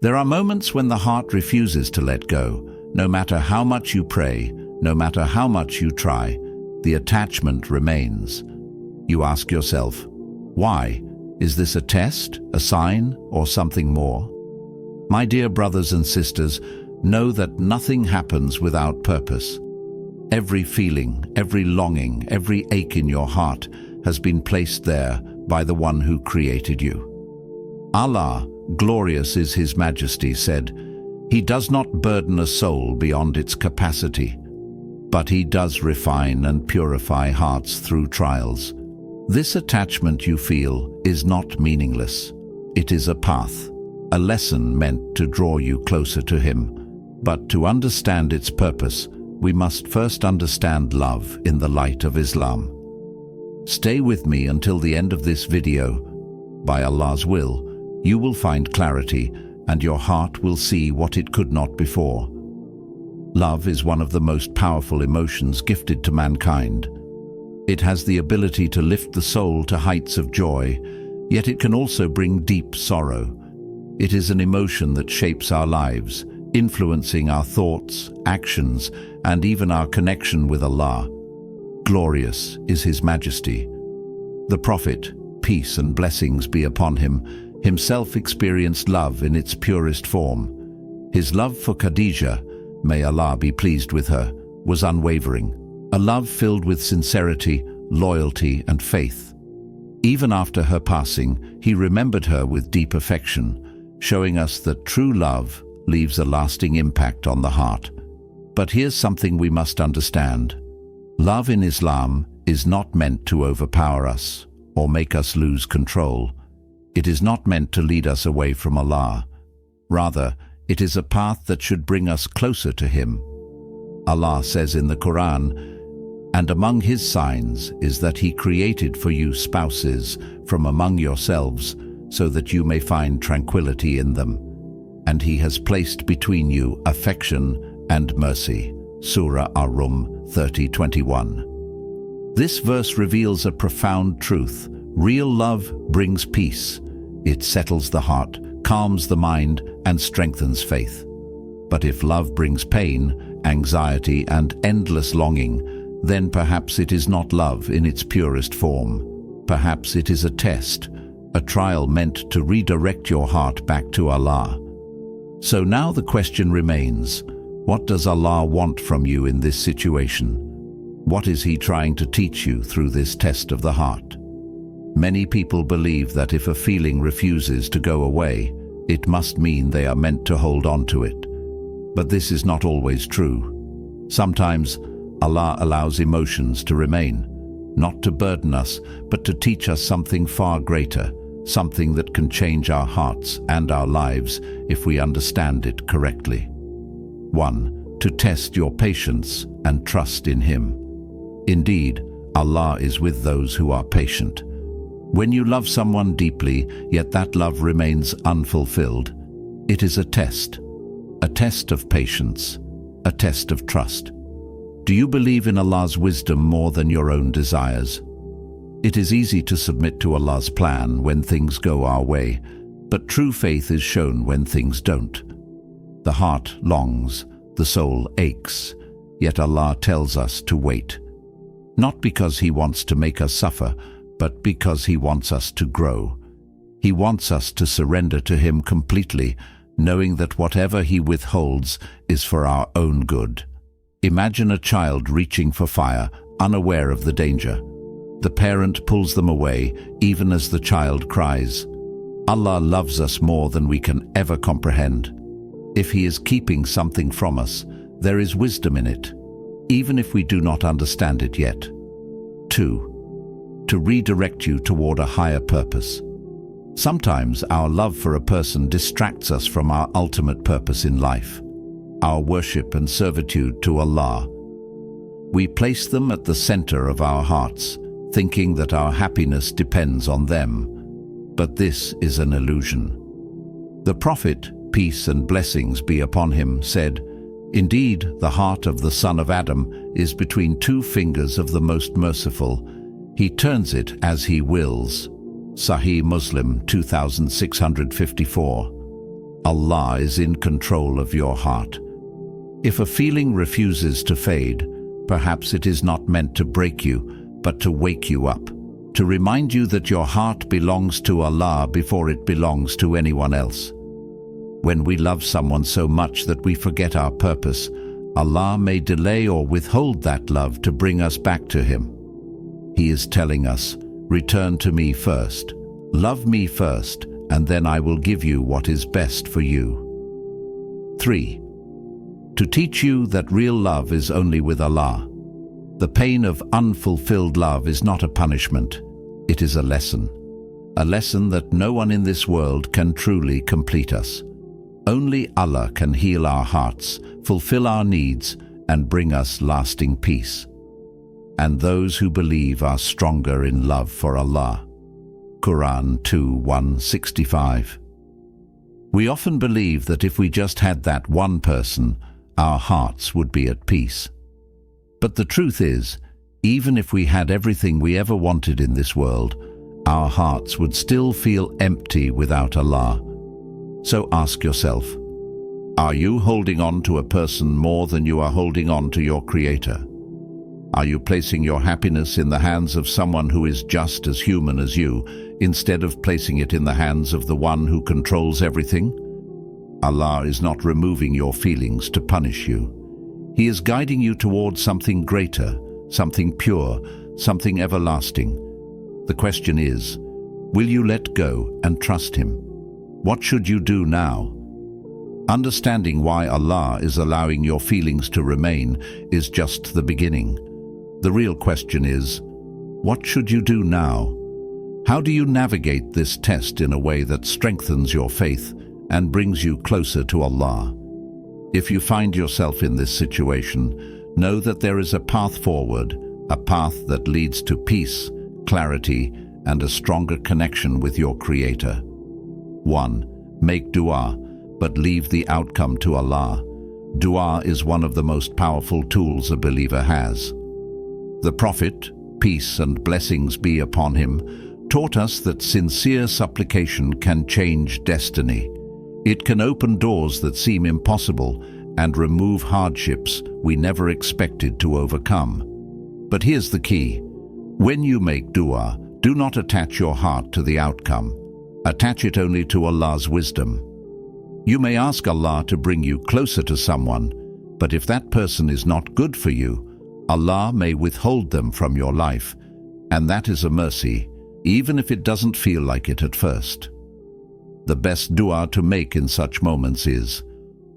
There are moments when the heart refuses to let go. No matter how much you pray, no matter how much you try, the attachment remains. You ask yourself, why? Is this a test, a sign, or something more? My dear brothers and sisters, know that nothing happens without purpose. Every feeling, every longing, every ache in your heart has been placed there by the one who created you. Allah, glorious is His Majesty, said, "He does not burden a soul beyond its capacity, but He does refine and purify hearts through trials." This attachment you feel is not meaningless. It is a path, a lesson meant to draw you closer to Him. But to understand its purpose, we must first understand love in the light of Islam. Stay with me until the end of this video. By Allah's will, you will find clarity and your heart will see what it could not before. Love is one of the most powerful emotions gifted to mankind. It has the ability to lift the soul to heights of joy, yet it can also bring deep sorrow. It is an emotion that shapes our lives, influencing our thoughts, actions, and even our connection with Allah. Glorious is His Majesty. The Prophet, peace and blessings be upon him, himself experienced love in its purest form. His love for Khadijah, may Allah be pleased with her, was unwavering, a love filled with sincerity, loyalty, and faith. Even after her passing, he remembered her with deep affection, showing us that true love leaves a lasting impact on the heart. But here's something we must understand. Love in Islam is not meant to overpower us or make us lose control. It is not meant to lead us away from Allah. Rather, it is a path that should bring us closer to Him. Allah says in the Quran, "And among His signs is that He created for you spouses from among yourselves, so that you may find tranquility in them. And He has placed between you affection and mercy." Surah Ar-Rum 30:21. This verse reveals a profound truth. Real love brings peace. It settles the heart, calms the mind, and strengthens faith. But if love brings pain, anxiety, and endless longing, then perhaps it is not love in its purest form. Perhaps it is a test, a trial meant to redirect your heart back to Allah. So now the question remains, what does Allah want from you in this situation? What is He trying to teach you through this test of the heart? Many people believe that if a feeling refuses to go away, it must mean they are meant to hold on to it. But this is not always true. Sometimes Allah allows emotions to remain, not to burden us, but to teach us something far greater, something that can change our hearts and our lives if we understand it correctly. 1. To test your patience and trust in Him. Indeed, Allah is with those who are patient. When you love someone deeply, yet that love remains unfulfilled, it is a test of patience, a test of trust. Do you believe in Allah's wisdom more than your own desires? It is easy to submit to Allah's plan when things go our way, but true faith is shown when things don't. The heart longs, the soul aches, yet Allah tells us to wait. Not because He wants to make us suffer, but because He wants us to grow. He wants us to surrender to Him completely, knowing that whatever He withholds is for our own good. Imagine a child reaching for fire, unaware of the danger. The parent pulls them away, even as the child cries. Allah loves us more than we can ever comprehend. If He is keeping something from us, there is wisdom in it, even if we do not understand it yet. 2. To redirect you toward a higher purpose. Sometimes our love for a person distracts us from our ultimate purpose in life, our worship and servitude to Allah. We place them at the center of our hearts, thinking that our happiness depends on them. But this is an illusion. The Prophet, peace and blessings be upon him, said, "Indeed, the heart of the son of Adam is between two fingers of the Most Merciful. He turns it as He wills." Sahih Muslim 2654. Allah is in control of your heart. If a feeling refuses to fade, perhaps it is not meant to break you, but to wake you up, to remind you that your heart belongs to Allah before it belongs to anyone else. When we love someone so much that we forget our purpose, Allah may delay or withhold that love to bring us back to Him. He is telling us, return to me first, love me first, and then I will give you what is best for you. 3. To teach you that real love is only with Allah. The pain of unfulfilled love is not a punishment, it is a lesson that no one in this world can truly complete us. Only Allah can heal our hearts, fulfill our needs, and bring us lasting peace. And those who believe are stronger in love for Allah. Quran 2:165. We often believe that if we just had that one person, our hearts would be at peace. But the truth is, even if we had everything we ever wanted in this world, our hearts would still feel empty without Allah. So ask yourself, are you holding on to a person more than you are holding on to your Creator? Are you placing your happiness in the hands of someone who is just as human as you, instead of placing it in the hands of the one who controls everything? Allah is not removing your feelings to punish you. He is guiding you towards something greater, something pure, something everlasting. The question is, will you let go and trust Him? What should you do now? Understanding why Allah is allowing your feelings to remain is just the beginning. The real question is, what should you do now? How do you navigate this test in a way that strengthens your faith and brings you closer to Allah? If you find yourself in this situation, know that there is a path forward, a path that leads to peace, clarity, and a stronger connection with your Creator. 1. Make dua, but leave the outcome to Allah. Dua is one of the most powerful tools a believer has. The Prophet, peace and blessings be upon him, taught us that sincere supplication can change destiny. It can open doors that seem impossible and remove hardships we never expected to overcome. But here's the key. When you make dua, do not attach your heart to the outcome. Attach it only to Allah's wisdom. You may ask Allah to bring you closer to someone, but if that person is not good for you, Allah may withhold them from your life, and that is a mercy, even if it doesn't feel like it at first. The best dua to make in such moments is,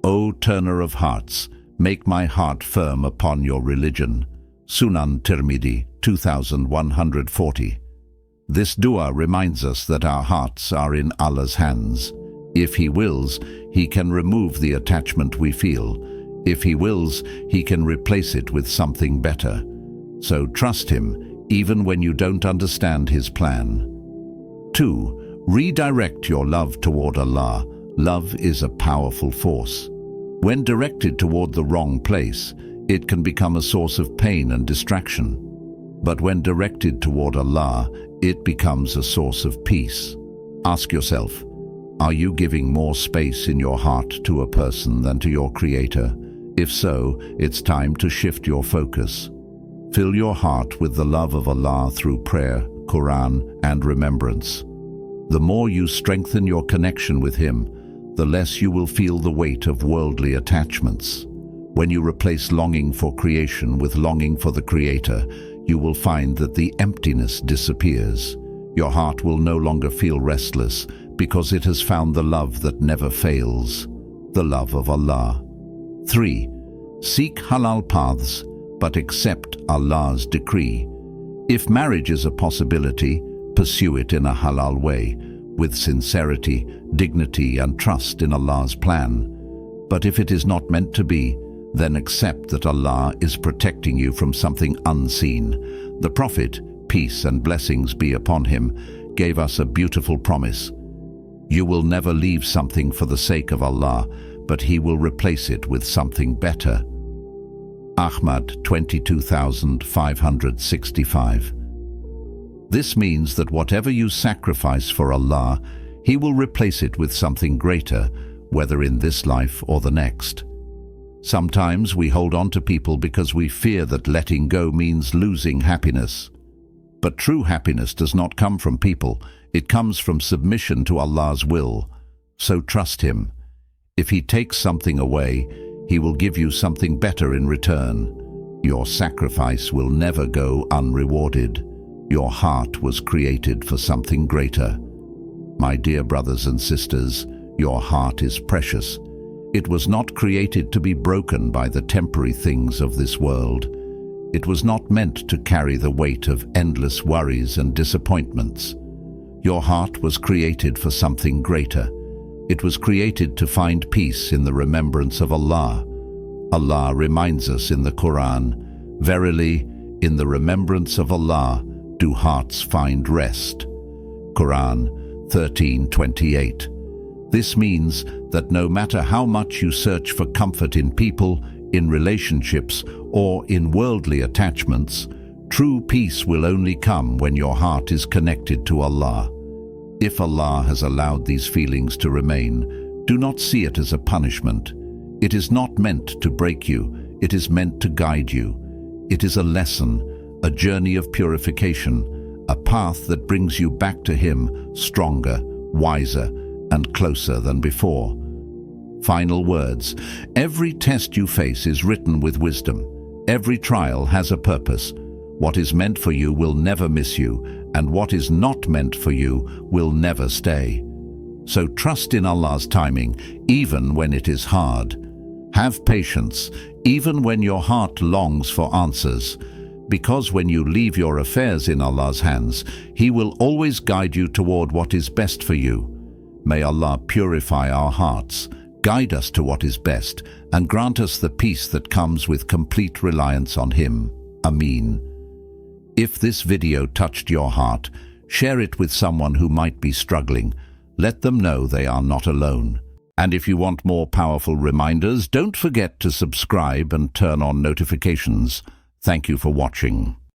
O Turner of Hearts, make my heart firm upon your religion. Sunan Tirmidhi 2140. This dua reminds us that our hearts are in Allah's hands. If He wills, He can remove the attachment we feel. If He wills, He can replace it with something better. So trust Him, even when you don't understand His plan. 2. Redirect your love toward Allah. Love is a powerful force. When directed toward the wrong place, it can become a source of pain and distraction. But when directed toward Allah, it becomes a source of peace. Ask yourself, are you giving more space in your heart to a person than to your Creator? If so, it's time to shift your focus. Fill your heart with the love of Allah through prayer, Quran, and remembrance. The more you strengthen your connection with Him, the less you will feel the weight of worldly attachments. When you replace longing for creation with longing for the Creator, you will find that the emptiness disappears. Your heart will no longer feel restless because it has found the love that never fails, the love of Allah. 3. Seek halal paths, but accept Allah's decree. If marriage is a possibility, pursue it in a halal way, with sincerity, dignity, and trust in Allah's plan. But if it is not meant to be, then accept that Allah is protecting you from something unseen. The Prophet, peace and blessings be upon him, gave us a beautiful promise. You will never leave something for the sake of Allah, but He will replace it with something better. Ahmad 22,565. This means that whatever you sacrifice for Allah, He will replace it with something greater, whether in this life or the next. Sometimes we hold on to people because we fear that letting go means losing happiness. But true happiness does not come from people, it comes from submission to Allah's will. So trust Him. If He takes something away, He will give you something better in return. Your sacrifice will never go unrewarded. Your heart was created for something greater. My dear brothers and sisters, your heart is precious. It was not created to be broken by the temporary things of this world. It was not meant to carry the weight of endless worries and disappointments. Your heart was created for something greater. It was created to find peace in the remembrance of Allah. Allah reminds us in the Quran, "Verily, in the remembrance of Allah do hearts find rest." Quran 13:28. This means that no matter how much you search for comfort in people, in relationships, or in worldly attachments, true peace will only come when your heart is connected to Allah. If Allah has allowed these feelings to remain, do not see it as a punishment. It is not meant to break you, it is meant to guide you. It is a lesson, a journey of purification, a path that brings you back to Him stronger, wiser, and closer than before. Final words. Every test you face is written with wisdom. Every trial has a purpose. What is meant for you will never miss you, and what is not meant for you will never stay. So trust in Allah's timing, even when it is hard. Have patience, even when your heart longs for answers, because when you leave your affairs in Allah's hands, He will always guide you toward what is best for you. May Allah purify our hearts, guide us to what is best, and grant us the peace that comes with complete reliance on Him. Ameen. If this video touched your heart, share it with someone who might be struggling. Let them know they are not alone. And if you want more powerful reminders, don't forget to subscribe and turn on notifications. Thank you for watching.